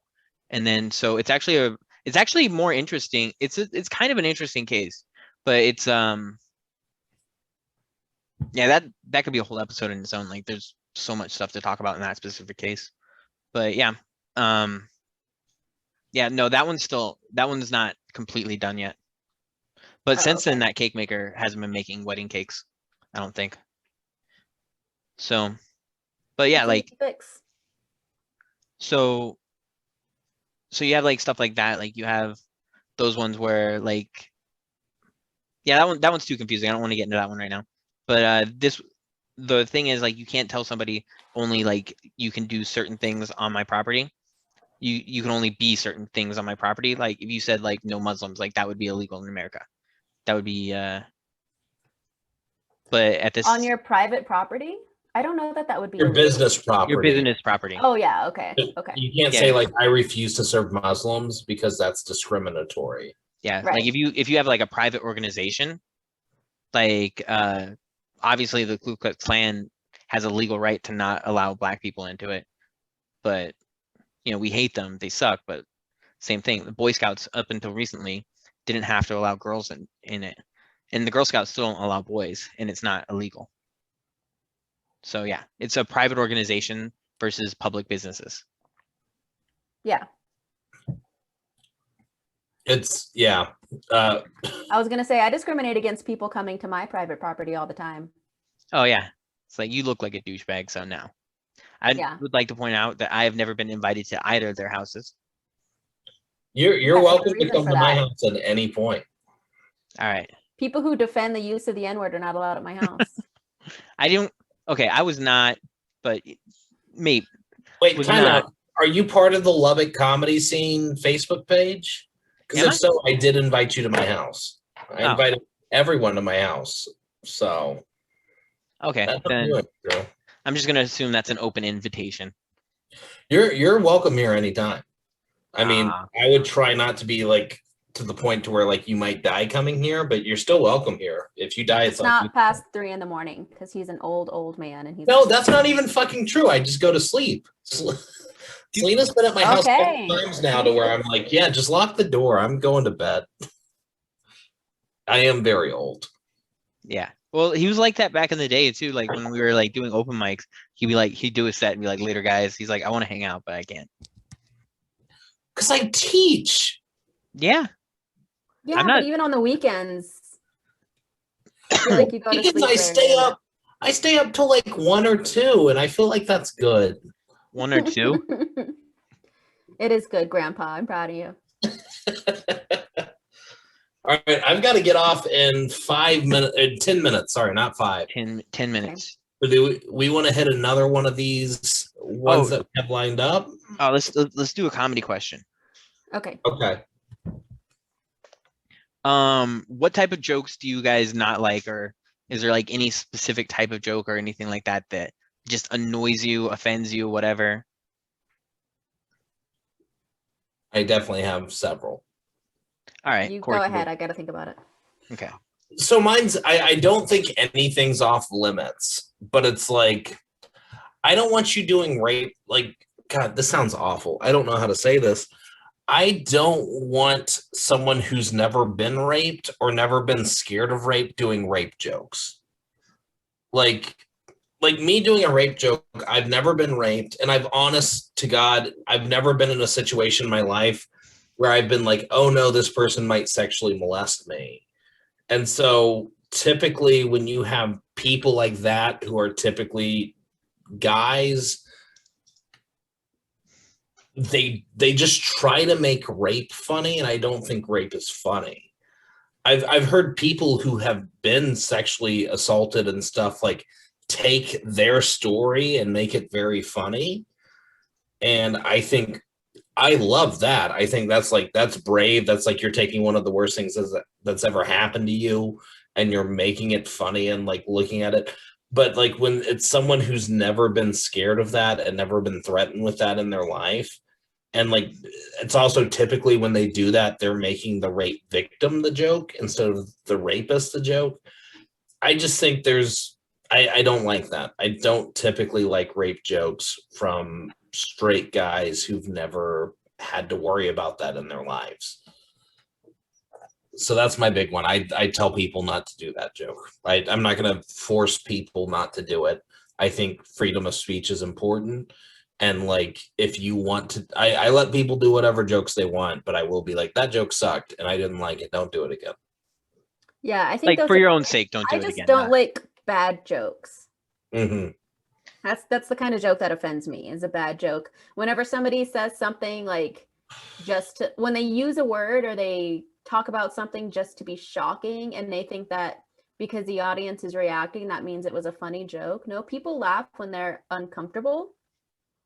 and then so it's actually more interesting. It's kind of an interesting case, but it's yeah, that could be a whole episode in its own. Like there's so much stuff to talk about in that specific case. But yeah, yeah, no, that one's not completely done yet. But since then, that cake maker hasn't been making wedding cakes, I don't think. So, but yeah, like, so so you have like stuff like that. Like you have those ones where like, yeah, that one's too confusing. I don't want to get into that one right now. But the thing is like you can't tell somebody only like you can do certain things on my property. You can only be certain things on my property. Like if you said like no Muslims, like that would be illegal in America. That would be but at this On your private property? I don't know that would be Your illegal. business property. your business property. Oh yeah, okay. Okay. You can't say like I refuse to serve Muslims because that's discriminatory. Yeah, Right. like if you have like a private organization, like obviously the Ku Klux Klan has a legal right to not allow black people into it. But we hate them, they suck, but same thing. The Boy Scouts up until recently didn't have to allow girls in it. And the Girl Scouts still don't allow boys, and it's not illegal. So yeah, it's a private organization versus public businesses. Yeah. It's yeah. I was gonna say I discriminate against people coming to my private property all the time. Oh yeah, it's like you look like a douchebag. So now, I would like to point out that I have never been invited to either of their houses. You're welcome to come to my house at any point. All right. People who defend the use of the N-word are not allowed at my house. I don't. Okay, I was not, but maybe. Wait, time out. Are you part of the Lubbock comedy scene Facebook page? Because if so, I did invite you to my house. I invited everyone to my house. So okay, then I'm just gonna assume that's an open invitation. You're welcome here anytime. I mean, I would try not to be like to the point to where like you might die coming here, but you're still welcome here. If you die, it's not past 3 a.m. because he's an old man and he's no, that's not even fucking true. I just go to sleep. Selina's been at my house 10 times now to where I'm like, yeah, just lock the door. I'm going to bed. I am very old. Yeah. Well, he was like that back in the day too. Like when we were like doing open mics, he'd do a set and be like, later guys. He's like, I want to hang out, but I can't. Because I teach. Yeah. Yeah, but even on the weekends, I feel like you go to sleep. I stay up till like 1 or 2, and I feel like that's good. 1 or 2? It is good, Grandpa. I'm proud of you. All right, I've got to get off in 5 minutes, 10 minutes. Sorry, not 5. 10 minutes. Okay. Do we want to hit another one of these ones that we have lined up? Oh, let's do a comedy question. Okay. Okay. What type of jokes do you guys not like, or is there like any specific type of joke or anything like that that just annoys you, offends you, whatever? I definitely have several. All right. You Corey, go ahead. I got to think about it. Okay. So mine's, I don't think anything's off limits, but it's like, I don't want you doing rape. Like, God, this sounds awful. I don't know how to say this. I don't want someone who's never been raped or never been scared of rape doing rape jokes. Like me doing a rape joke, I've never been raped, and honest to God, I've never been in a situation in my life where I've been like, oh no, this person might sexually molest me. And so typically when you have people like that who are typically guys, they just try to make rape funny, and I don't think rape is funny. I've heard people who have been sexually assaulted and stuff like take their story and make it very funny. And I think I love that. I think that's brave. That's like you're taking one of the worst things that's ever happened to you and you're making it funny and like looking at it. But like when it's someone who's never been scared of that and never been threatened with that in their life, and like it's also typically when they do that, they're making the rape victim the joke instead of the rapist the joke. I just think I don't like that. I don't typically like rape jokes from straight guys who've never had to worry about that in their lives. So that's my big one. I tell people not to do that joke. I'm not going to force people not to do it. I think freedom of speech is important. And like, if you want to, I let people do whatever jokes they want, but I will be like, that joke sucked and I didn't like it. Don't do it again. Yeah, I think like for your own sake, don't do it again. I just don't like bad jokes. Mm-hmm. That's the kind of joke that offends me, is a bad joke. Whenever somebody says something like when they use a word or they talk about something just to be shocking, and they think that because the audience is reacting, that means it was a funny joke. No, people laugh when they're uncomfortable.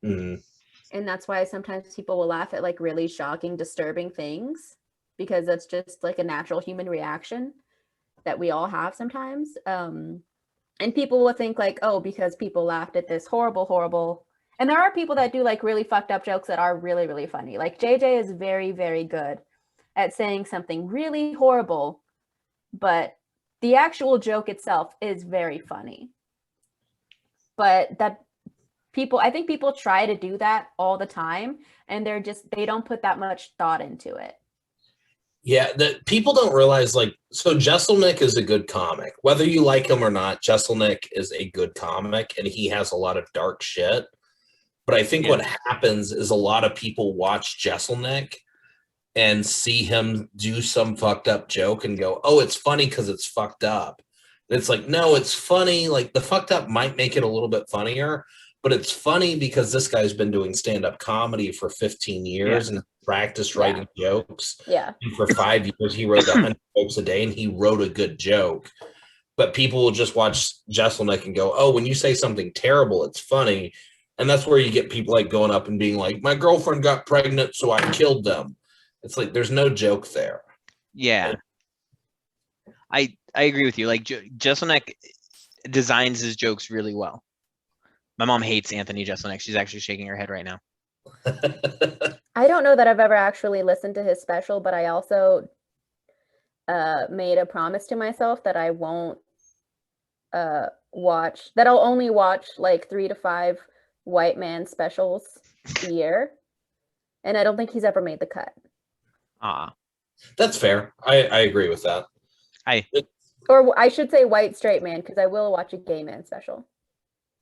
Mm. And that's why sometimes people will laugh at like really shocking, disturbing things, because that's just like a natural human reaction that we all have sometimes. And people will think like, oh, because people laughed at this horrible. And there are people that do like really fucked up jokes that are really, really funny. Like JJ is very, very good at saying something really horrible, but the actual joke itself is very funny. But I think people try to do that all the time, and they don't put that much thought into it. Yeah, that people don't realize, like, so Jesselnick is a good comic. Whether you like him or not, Jesselnick is a good comic, and he has a lot of dark shit. But I think what happens is a lot of people watch Jesselnick and see him do some fucked up joke and go, oh, it's funny because it's fucked up. And it's like, no, it's funny. Like, the fucked up might make it a little bit funnier, but it's funny because this guy's been doing stand-up comedy for 15 years and practiced writing jokes. Yeah. And for 5 years, he wrote 100 jokes a day, and he wrote a good joke. But people will just watch Jesselnick and go, oh, when you say something terrible, it's funny. And that's where you get people like going up and being like, my girlfriend got pregnant, so I killed them. It's like, there's no joke there. Yeah. I agree with you. Like, Jesselnick designs his jokes really well. My mom hates Anthony Jeselnik. She's actually shaking her head right now. I don't know that I've ever actually listened to his special, but I also made a promise to myself that I won't that I'll only watch like 3 to 5 white man specials a year. And I don't think he's ever made the cut. That's fair. I agree with that. Or I should say white straight man, because I will watch a gay man special.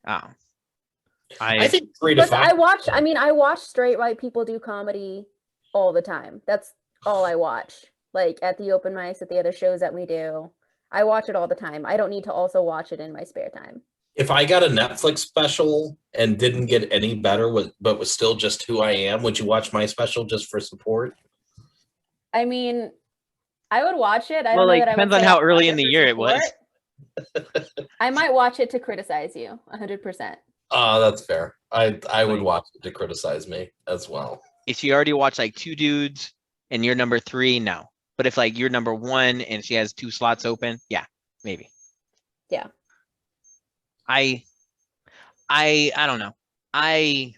I think 3 to 5. I watch straight white people do comedy all the time. That's all I watch. Like at the open mics, at the other shows that we do. I watch it all the time. I don't need to also watch it in my spare time. If I got a Netflix special and didn't get any better, but was still just who I am, would you watch my special just for support? I mean, I would watch it. Depends on how early in the year it was. I might watch it to criticize you 100%. Oh, that's fair. I would watch it to criticize me as well. If you already watch like 2 dudes and you're number 3, no. But if like you're number 1 and she has 2 slots open, yeah, maybe. Yeah. I don't know. I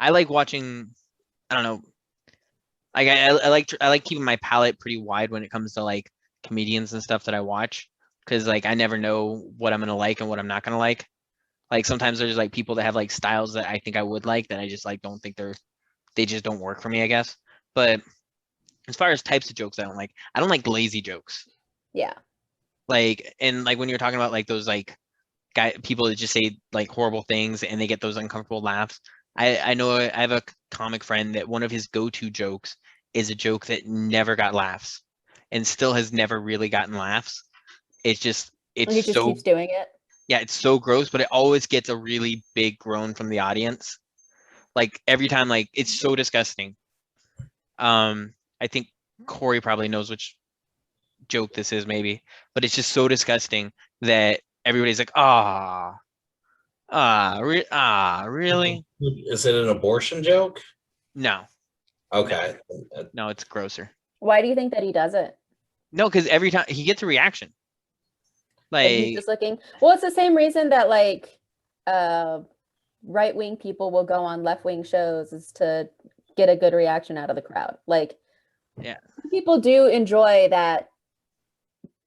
like watching. I don't know. Like I like keeping my palette pretty wide when it comes to like comedians and stuff that I watch, because like I never know what I'm gonna like and what I'm not gonna like. Like sometimes there's like people that have like styles that I think I would like that I just like don't think they just don't work for me, I guess. But as far as types of jokes I don't like lazy jokes. Yeah. Like, and like when you're talking about like those like people that just say like horrible things and they get those uncomfortable laughs. I know I have a comic friend that one of his go-to jokes is a joke that never got laughs and still has never really gotten laughs. He just keeps doing it. Yeah, it's so gross, but it always gets a really big groan from the audience. Like every time, like it's so disgusting. I think Cory probably knows which joke this is, maybe, but it's just so disgusting that everybody's like, really? Is it an abortion joke? No. Okay. No, it's grosser. Why do you think that he does it? No, because every time he gets a reaction. Like he's just looking. Well, it's the same reason that like right-wing people will go on left-wing shows, is to get a good reaction out of the crowd. Like, yeah, people do enjoy that.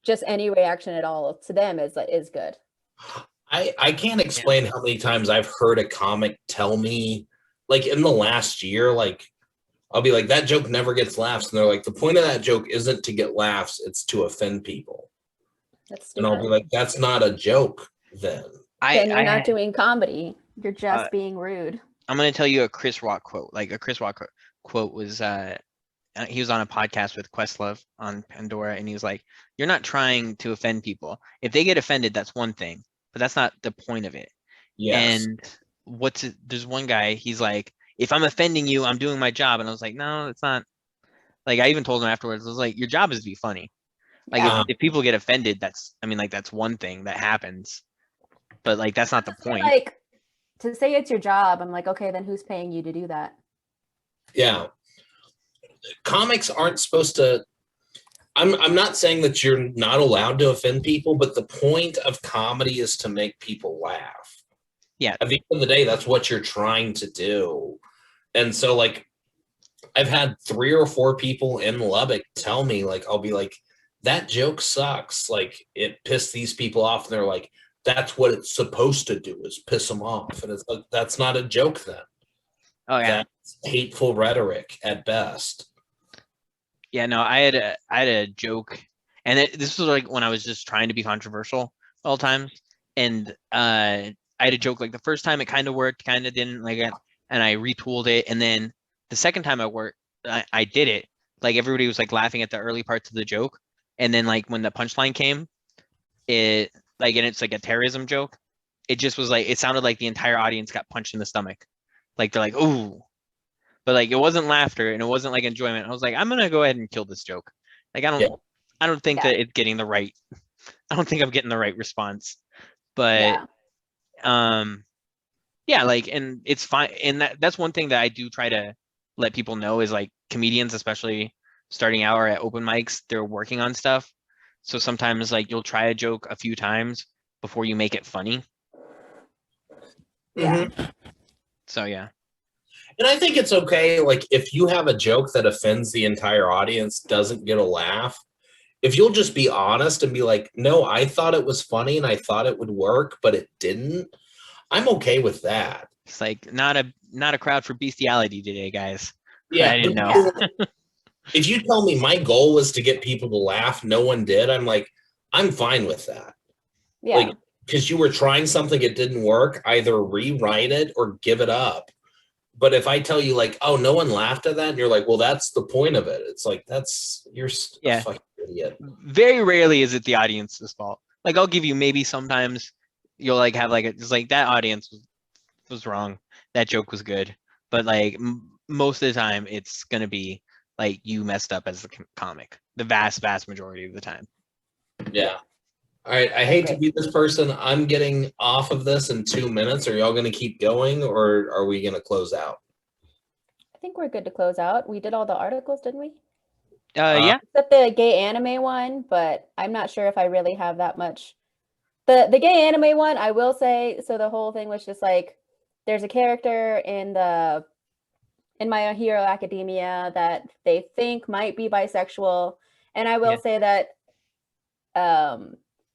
Just any reaction at all to them is good. I can't explain how many times I've heard a comic tell me, like in the last year, like I'll be like, that joke never gets laughs, and they're like, the point of that joke isn't to get laughs, it's to offend people. That's stupid. And I'll be like, that's not a joke then. Then you're not doing comedy. You're just being rude. I'm going to tell you a Chris Rock quote. Like a Chris Rock quote was, he was on a podcast with Questlove on Pandora, and he was like, you're not trying to offend people. If they get offended, that's one thing, but that's not the point of it. Yes. And there's one guy, he's like, if I'm offending you, I'm doing my job. And I was like, no, it's not. Like, I even told him afterwards, I was like, your job is to be funny. Like, Yeah. if people get offended, that's one thing that happens. But like, that's not the point. Like, to say it's your job, I'm like, okay, then who's paying you to do that? Yeah. Comics aren't supposed to. I'm not saying that you're not allowed to offend people, but the point of comedy is to make people laugh. Yeah. At the end of the day, that's what you're trying to do. And so, like, I've had 3 or 4 people in Lubbock tell me, like, I'll be like, that joke sucks. Like, it pissed these people off. And they're like, that's what it's supposed to do, is piss them off. And it's like, that's not a joke then. Oh yeah. That's hateful rhetoric at best. Yeah, no, I had a joke, and this was like when I was just trying to be controversial all times, and I had a joke like the first time it kind of worked, kind of didn't, like, and I retooled it, and then the second time I did it, like everybody was like laughing at the early parts of the joke, and then like when the punchline came, it like, and it's like a terrorism joke, it just was like, it sounded like the entire audience got punched in the stomach, like they're like, ooh. But like, it wasn't laughter and it wasn't like enjoyment. I was like, I'm gonna go ahead and kill this joke. Like, I don't think that it's getting the right. I don't think I'm getting the right response. But yeah, like, and it's fine. And that's one thing that I do try to let people know is, like, comedians, especially starting out or at open mics, they're working on stuff. So sometimes like you'll try a joke a few times before you make it funny. Yeah. So yeah. And I think it's okay, like, if you have a joke that offends the entire audience, doesn't get a laugh, if you'll just be honest and be like, no, I thought it was funny and I thought it would work, but it didn't, I'm okay with that. It's like, not a crowd for bestiality today, guys. Yeah, I didn't know. If you tell me my goal was to get people to laugh, no one did, I'm like, I'm fine with that. Yeah. Like, because you were trying something, it didn't work, either rewrite it or give it up. But if I tell you, like, oh, no one laughed at that, and you're like, well, that's the point of it. It's like, you're a fucking idiot. Very rarely is it the audience's fault. Like, I'll give you, maybe sometimes you'll like have like it's like, that audience was wrong. That joke was good. But like most of the time, it's gonna be like you messed up as a comic. The vast majority of the time. Yeah. All right, I hate to be this person. I'm getting off of this in 2 minutes. Are y'all going to keep going, or are we going to close out? I think we're good to close out. We did all the articles, didn't we? Yeah. Except the gay anime one, but I'm not sure if I really have that much. The gay anime one, I will say, so the whole thing was just like, there's a character in My Hero Academia that they think might be bisexual, and I will say that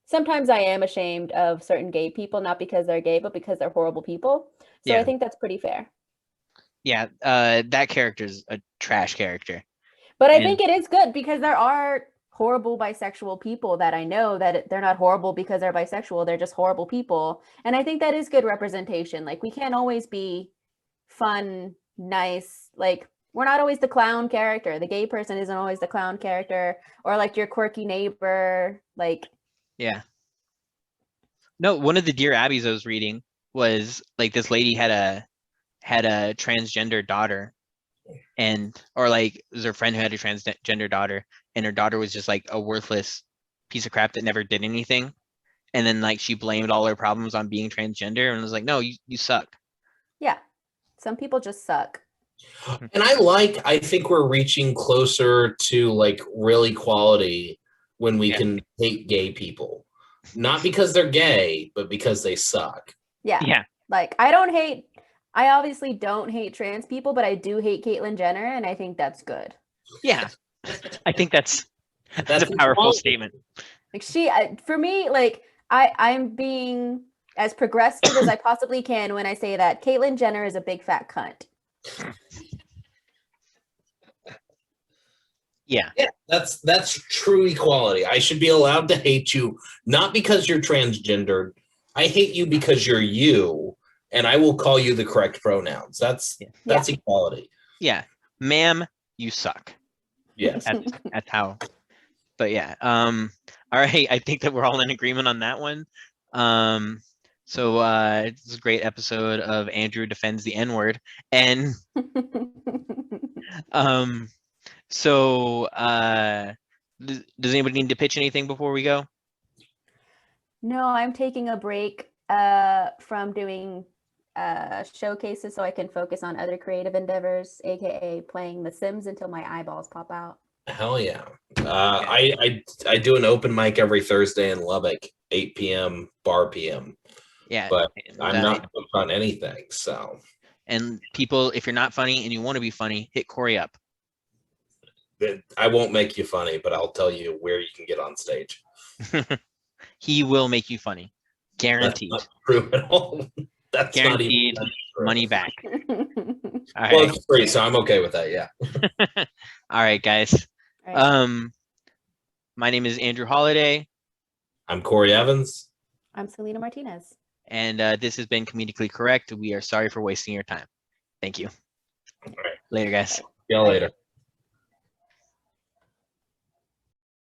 sometimes I am ashamed of certain gay people, not because they're gay, but because they're horrible people. So I think that's pretty fair. Yeah, that character's a trash character. But I think it is good because there are horrible bisexual people that I know that they're not horrible because they're bisexual. They're just horrible people. And I think that is good representation. Like, we can't always be fun, nice. Like, we're not always the clown character. The gay person isn't always the clown character, or like your quirky neighbor. Like, yeah. No, one of the Dear Abbeys I was reading was like, this lady had a transgender daughter, or like, it was her friend who had a transgender daughter, and her daughter was just like a worthless piece of crap that never did anything. And then like she blamed all her problems on being transgender and was like, no, you suck. Yeah. Some people just suck. And I think we're reaching closer to like real equality when we can hate gay people. Not because they're gay, but because they suck. Yeah. Like, I obviously don't hate trans people, but I do hate Caitlyn Jenner, and I think that's good. Yeah. I think that's a powerful statement. Like, for me, like, I'm being as progressive as I possibly can when I say that Caitlyn Jenner is a big fat cunt. Yeah, that's true equality. I should be allowed to hate you, not because you're transgendered. I hate you because you're you, and I will call you the correct pronouns. That's equality. Yeah, ma'am, you suck. Yes, that's how. But yeah, all right. I think that we're all in agreement on that one. So it's a great episode of Andrew defends the N-word. And so does anybody need to pitch anything before we go? No, I'm taking a break from doing showcases so I can focus on other creative endeavors, aka playing The Sims until my eyeballs pop out. Hell yeah. I do an open mic every Thursday in Lubbock, 8 p.m. bar PM. Yeah. But and, I'm not booked on anything. So. And people, if you're not funny and you want to be funny, hit Cory up. I won't make you funny, but I'll tell you where you can get on stage. He will make you funny. Guaranteed. That's not true at all. That's Guaranteed not even money back. All right. Well, it's free, so I'm okay with that. Yeah. All right, guys. All right. My name is Andrew Holiday. I'm Cory Evans. I'm Selina Martinez. And this has been Comedically Correct. We are sorry for wasting your time. Thank you. All right. Later, guys. See y'all later.